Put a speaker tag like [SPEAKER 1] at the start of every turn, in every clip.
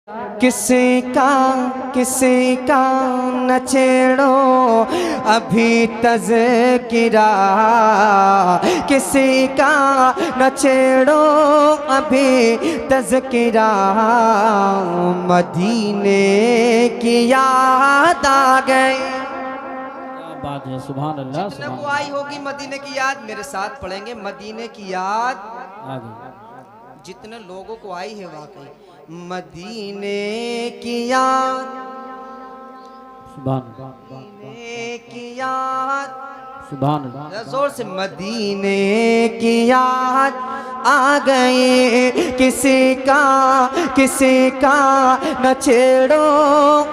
[SPEAKER 1] किसी का न छेड़ो अभी तज़किरा, किसी का न छेड़ो अभी तज़किरा, मदीने की याद आ गई।
[SPEAKER 2] क्या बात है, सुभान अल्लाह।
[SPEAKER 1] जितने को आई होगी मदीने की याद, मेरे साथ पढ़ेंगे मदीने की याद
[SPEAKER 2] आ गई।
[SPEAKER 1] जितने लोगों को आई है वाकई मदीने की याद,
[SPEAKER 2] सुभान
[SPEAKER 1] मदीने की याद,
[SPEAKER 2] सुभान अल्लाह।
[SPEAKER 1] जोर से मदीने की याद आ गई। किसी का न छेड़ो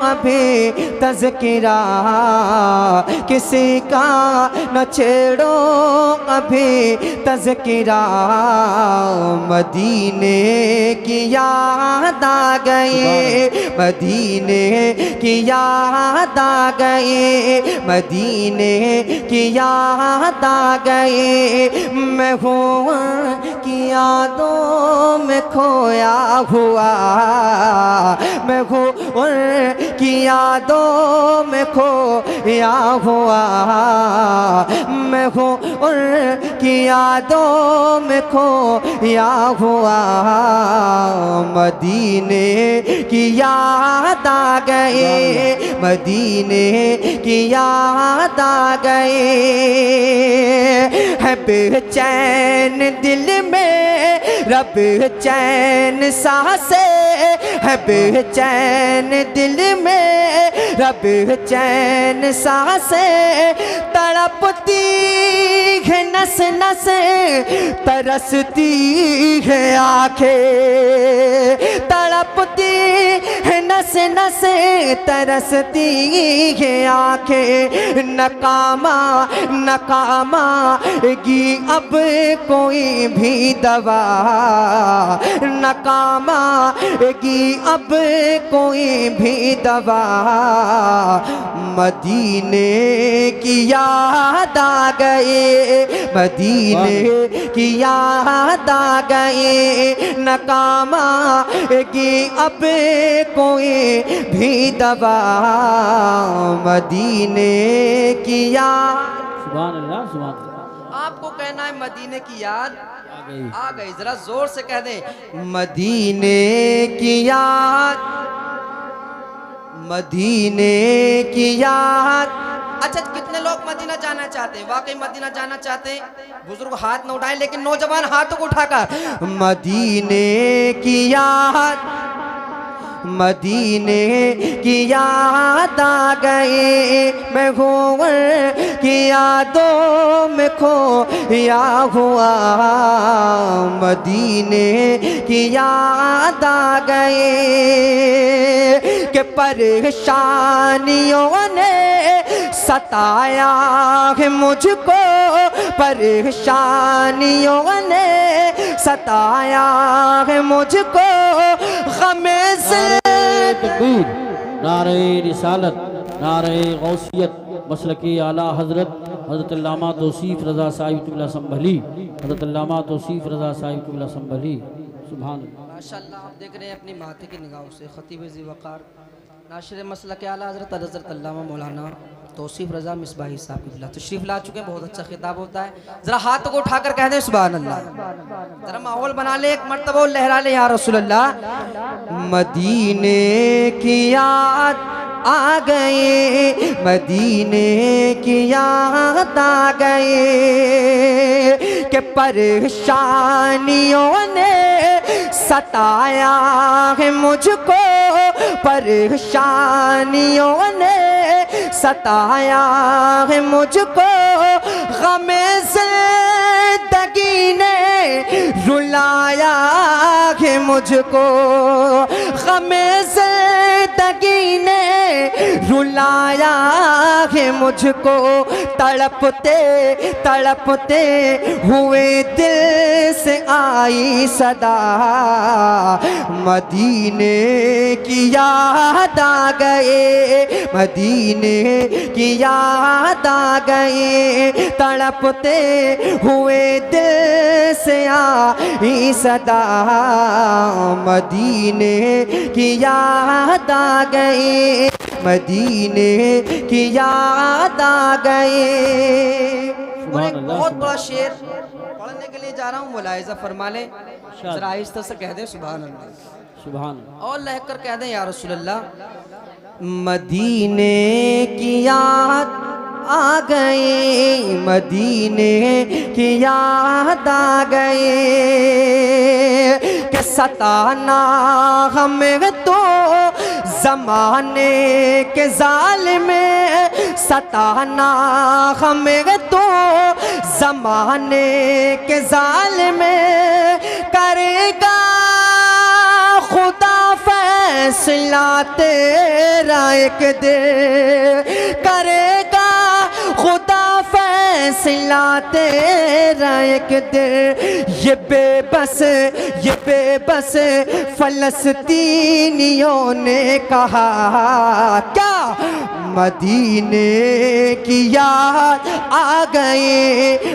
[SPEAKER 1] अभी तज़किरा, किसी का न छेड़ो अभी तज़किरा, मदीने की याद आ गई, मदीने की याद आ गई, मदीने की याद आ गई। मैं हूँ की यादों में खोया हुआ, मैं हूँ की यादों में खोया हुआ, मैं हूँ की यादों में खोया हुआ, मदीने की याद आ गई, मदीने की याद आ गई। है बेचैन दिल में रब चैन सांसे, है बेचैन दिल में रब चैन सांसे, तड़पती है नस नस तरसती है आंखें, तड़पती है नस नस तरसती है आंखें, नकामा नकामा गी अब कोई भी दवा, नकामा गी अब कोई भी दवा, मदीने की याद आ गई, मदीने की याद आ गई, नकामा गी अब कोई भी दवा, मदीने की याद।
[SPEAKER 2] सुभान अल्लाह, सुभान अल्लाह।
[SPEAKER 1] आपको कहना है मदीने की याद
[SPEAKER 2] आ
[SPEAKER 1] आ गई, जरा जोर से कह दें मदीने की याद, मदीने की याद। अच्छा, कितने लोग मदीना जाना चाहते हैं? वाकई मदीना जाना चाहते हैं? बुजुर्ग हाथ न उठाएं, लेकिन नौजवान हाथों को उठाकर मदीने की याद, मदीने की याद आ गई। मैं हूँ की यादों में खोया हुआ, मदीने की याद आ गई। कि परेशानियों ने सताया है मुझको, परेशानियों ने सताया है मुझको, गमे से
[SPEAKER 2] तकबीर, नारे रिसालत, नारे गौसियत, मसलकी आला हजरत हजरत अल्लामा तौसीफ रज़ा साहिब क़िबला संभली, हजरत अल्लामा तौसीफ रज़ा साहिब क़िबला संभली। सुभान अल्लाह।
[SPEAKER 1] माशाअल्लाह, आप देख रहे हैं अपनी माथे की निगाहों से खतीब ज़ी-वक़ार नाशिर मसलक आला हज़रत हज़रत अल्लामा मौलाना तौसीफ रज़ा मिसबाही साहब क़िबला तशरीफ़ ला चुके हैं। बहुत अच्छा खिताब होता है, ज़रा हाथों को उठाकर कह दें सुभान अल्लाह, ज़रा माहौल बना ले, एक मर्तबा लहरा ले या रसूल अल्लाह। मदीने की याद आ गई, मदीने की याद आ गई। कि परेशानियों ने सताया है मुझको, परेशानियों ने सताया है मुझको, गमे ज़िंदगी ने रुलाया है मुझको, गमे ज़िंदगी ने रुलाया बुलाया है मुझको, तड़पते तड़पते हुए दिल से आई सदा, मदीने की याद आ गए, मदीने की याद आ गए, तड़पते हुए दिल से आई सदा, मदीने की याद आ गई, मदीने की याद आ गई। और एक बहुत बड़ा शेर पढ़ने के लिए जा रहा हूँ, मुलाहिजा फरमा लें, जरा आहिस्ता से कह दें सुभान अल्लाह,
[SPEAKER 2] सुभान अल्लाह।
[SPEAKER 1] और लहक कर कह दें या रसूल अल्लाह। मदीने की याद आ गई, मदीने की याद आ गई, कि सताना हमें तो ज़माने के ज़ालिम, सताना हमें तो ज़माने के ज़ालिम, करेगा खुदा फैसला तेरा एक दिन, करेगा खुदा फैसला तेरा एक दिन। ये बेबस फलस्तीनियों ने कहा क्या, मदीने की याद आ गई,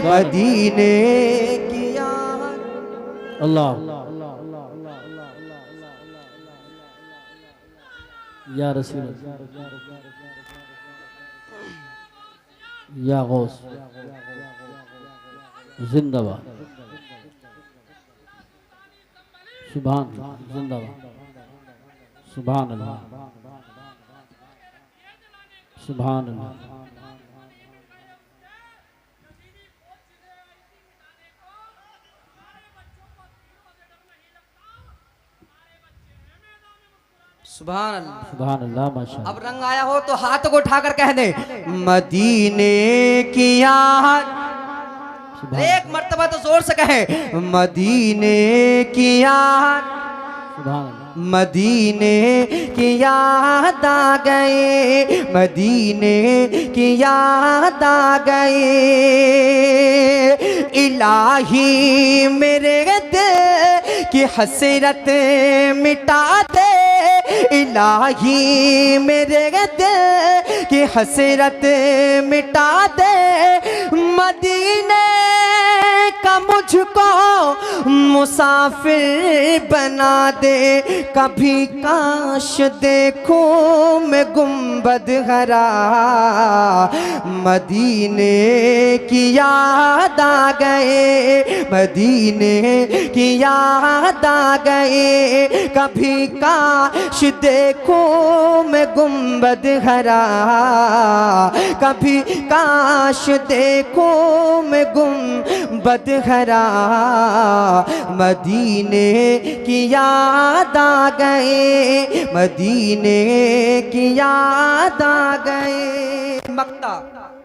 [SPEAKER 1] मदीने की याद।
[SPEAKER 2] अल्लाह या रसूल या गौस जिंदाबाद, सुभान अल्लाह, जिंदाबाद, सुभान अल्लाह, सुभान अल्लाह।
[SPEAKER 1] सुभान अल्लाह,
[SPEAKER 2] सुभान अल्लाह, माशाअल्लाह।
[SPEAKER 1] अब रंग आया हो तो हाथ को उठाकर कह दे, मदीने की याद। एक मर्तबा तो जोर से कहे, मदीने की याद,
[SPEAKER 2] सुभान अल्लाह।
[SPEAKER 1] मदीने की याद आ गई, मदीने की याद आ गई, इलाही मेरे दिल की हसरत मिटा दे, इलाही मेरे दिल की हसरत मिटा दे, मदीने का मुझको मुसाफिर बना दे, कभी काश देखूं मैं गुंबद हरा, मदीने की याद आ गए, मदीने की याद आ गए, कभी काश देखूं मैं गुंबद हरा, कभी काश देखूं मैं गुंबद हरा, मदीने की याद आ गए, मदीने की याद आ गए। मक्ता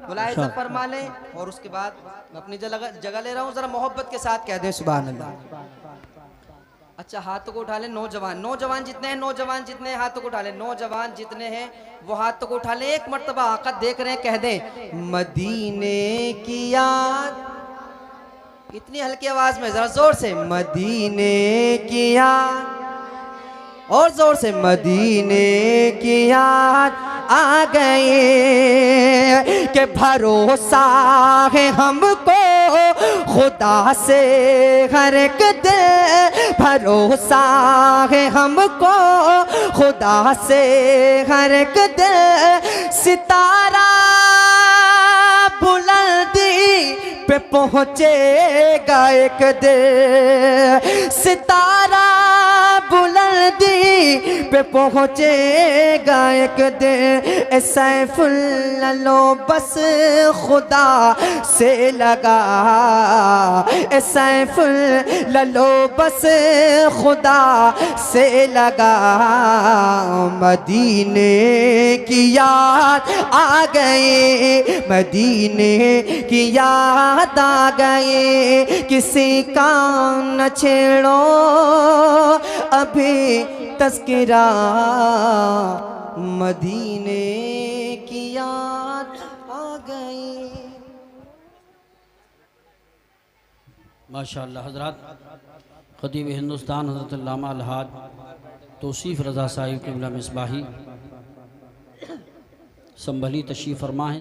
[SPEAKER 1] मुलाहिजा फरमा लें, और उसके बाद मैं अपनी जगह ले रहा हूँ, जरा मोहब्बत के साथ कह दें सुभान अल्लाह। अच्छा हाथों को उठा ले, नौजवान जितने हैं, नौजवान जितने हैं हाथों को उठा ले, नौजवान जितने हैं वो हाथों को उठा ले, एक मर्तबा आका देख रहे हैं, कह दें मदीने की याद, इतनी हल्की आवाज में, जरा जोर से, मदीने की याद, और जोर से, मदीने की याद आ गए, कि भरोसा है हमको खुदा से हर एक दे, भरोसा है हमको खुदा से हर एक दे, सितारा बुलंदी पे पहुँचेगा एक दे, सितारा बुलंदी पे पहुँचेगा एक दे, सैफुल लो बस खुदा से लगा, सैफुल लो बस खुदा से लगा, मदीने की याद आ गई, मदीने की याद आ गई, किसी का न छेड़ो अभी तस्किरा, मदीने
[SPEAKER 2] माशाअल्लाह हज़रात, ख़तीब हिंदुस्तान हज़रत अल्लामा अलहाज तौसीफ़ रज़ा साहिब क़िबला मिसबाही संभली तशरीफ़ फरमा है।